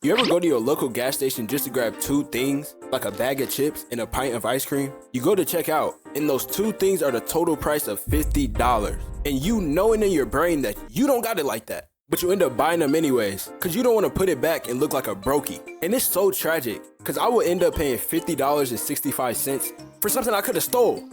You ever go to your local gas station just to grab two things, like a bag of chips and a pint of ice cream? You go to check out, and those two things are the total price of $50. And you knowing in your brain that you don't got it like that, but you end up buying them anyways, because you don't want to put it back and look like a brokey. And it's so tragic, because I would end up paying $50.65 for something I could have stole.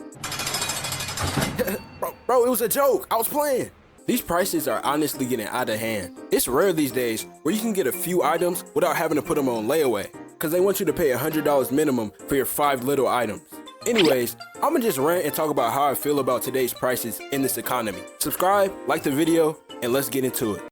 bro, it was a joke. I was playing. These prices are honestly getting out of hand. It's rare these days where you can get a few items without having to put them on layaway, because they want you to pay $100 minimum for your 5 little items. Anyways, I'ma just rant and talk about how I feel about today's prices in this economy. Subscribe, like the video, and let's get into it.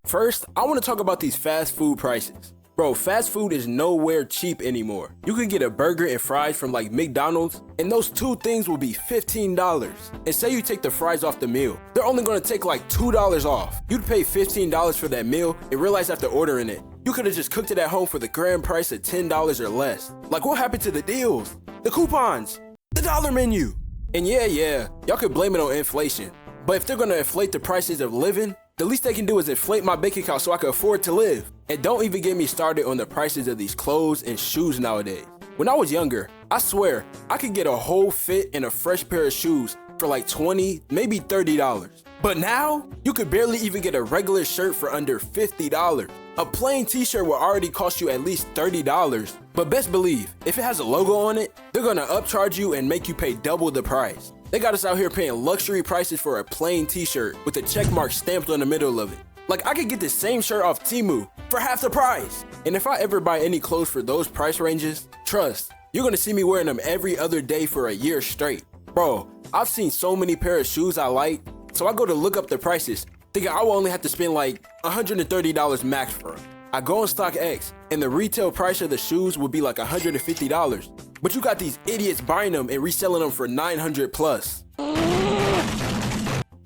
First, I want to talk about these fast food prices. Bro, fast food is nowhere cheap anymore. You can get a burger and fries from like McDonald's, and those two things will be $15. And say you take the fries off the meal, they're only going to take like $2 off. You'd pay $15 for that meal and realize after ordering it, you could have just cooked it at home for the grand price of $10 or less. Like, what happened to the deals, the coupons, the dollar menu? And yeah, y'all could blame it on inflation. But if they're going to inflate the prices of living, the least they can do is inflate my bank account so I can afford to live. And don't even get me started on the prices of these clothes and shoes nowadays. When I was younger, I swear, I could get a whole fit and a fresh pair of shoes for like $20, maybe $30. But now, you could barely even get a regular shirt for under $50. A plain t-shirt will already cost you at least $30. But best believe, if it has a logo on it, they're gonna upcharge you and make you pay double the price. They got us out here paying luxury prices for a plain t-shirt with a check mark stamped on the middle of it. Like, I could get the same shirt off Temu for half the price. And if I ever buy any clothes for those price ranges, trust, you're gonna see me wearing them every other day for a year straight. Bro, I've seen so many pair of shoes I like, so I go to look up the prices, thinking I will only have to spend like $130 max for them. I go on StockX, and the retail price of the shoes would be like $150. But you got these idiots buying them and reselling them for $900 plus.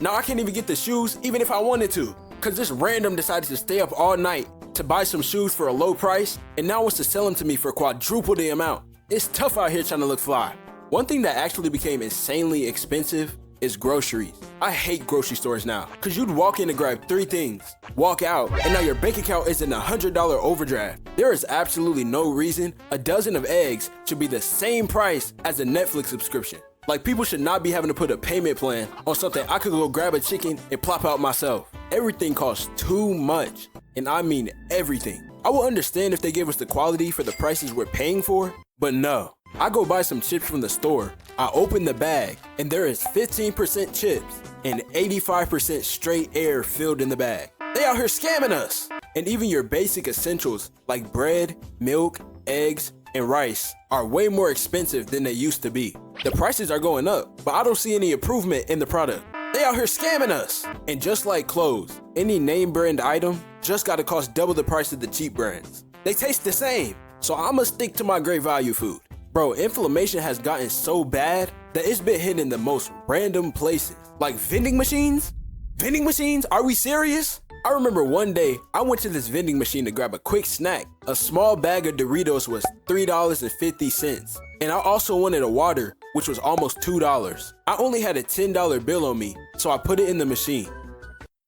Now I can't even get the shoes even if I wanted to, because this random decided to stay up all night to buy some shoes for a low price and now wants to sell them to me for quadruple the amount. It's tough out here trying to look fly. One thing that actually became insanely expensive is groceries. I hate grocery stores now, because you'd walk in to grab 3 things, walk out, and now your bank account is in a $100 overdraft. There is absolutely no reason a dozen of eggs should be the same price as a Netflix subscription. Like, people should not be having to put a payment plan on something I could go grab a chicken and plop out myself. Everything costs too much, and I mean everything. I will understand if they give us the quality for the prices we're paying for, but no. I go buy some chips from the store, I open the bag, and there is 15% chips and 85% straight air filled in the bag. They out here scamming us! And even your basic essentials like bread, milk, eggs, and rice are way more expensive than they used to be. The prices are going up, but I don't see any improvement in the product. They out here scamming us! And just like clothes, any name brand item just gotta cost double the price of the cheap brands. They taste the same, so I'ma stick to my great value food. Bro, inflammation has gotten so bad that it's been hitting in the most random places. Like vending machines? Vending machines? Are we serious? I remember one day, I went to this vending machine to grab a quick snack. A small bag of Doritos was $3.50. And I also wanted a water, which was almost $2. I only had a $10 bill on me, so I put it in the machine.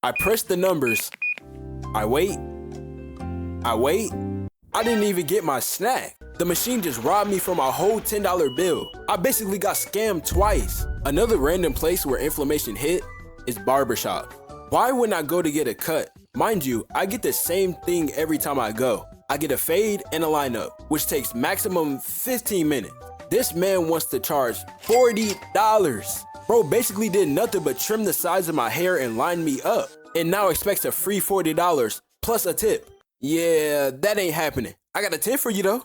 I pressed the numbers. I wait. I didn't even get my snack. The machine just robbed me from my whole $10 bill. I basically got scammed twice. Another random place where inflammation hit is Barbershop. Why wouldn't I go to get a cut? Mind you, I get the same thing every time I go. I get a fade and a lineup, which takes maximum 15 minutes. This man wants to charge $40. Bro basically did nothing but trim the sides of my hair and line me up, and now expects a free $40 plus a tip. Yeah, that ain't happening. I got a tip for you though.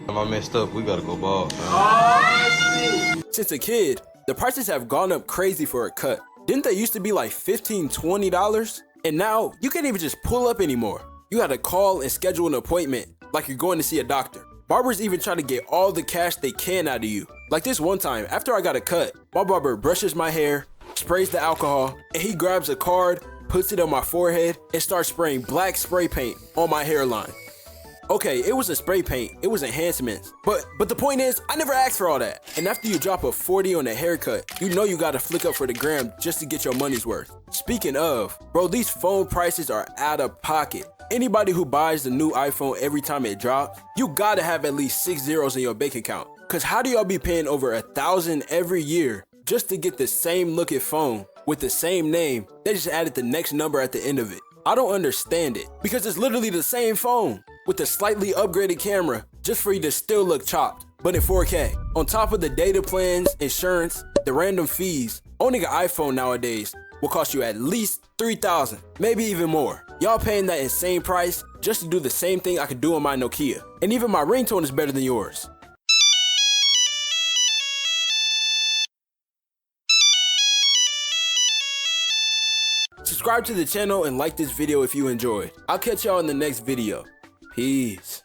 If I messed up, we gotta go bald. Oh, since a kid, the prices have gone up crazy for a cut. Didn't they used to be like $15, $20? And now, you can't even just pull up anymore. You gotta call and schedule an appointment like you're going to see a doctor. Barbers even try to get all the cash they can out of you. Like this one time, after I got a cut, my barber brushes my hair, sprays the alcohol, and he grabs a card, puts it on my forehead, and starts spraying black spray paint on my hairline. Okay, it was a spray paint, it was enhancements. But the point is, I never asked for all that. And after you drop a 40 on a haircut, you know you gotta flick up for the gram just to get your money's worth. Speaking of, bro, these phone prices are out of pocket. Anybody who buys the new iPhone every time it drops, you gotta have at least 6 zeros in your bank account. Cause how do y'all be paying over 1,000 every year just to get the same looking phone with the same name? They just added the next number at the end of it. I don't understand it, because it's literally the same phone with a slightly upgraded camera just for you to still look chopped, but in 4K. On top of the data plans, insurance, the random fees, owning an iPhone nowadays will cost you at least $3,000, maybe even more. Y'all paying that insane price just to do the same thing I could do on my Nokia. And even my ringtone is better than yours. Subscribe to the channel and like this video if you enjoyed. I'll catch y'all in the next video. Peace.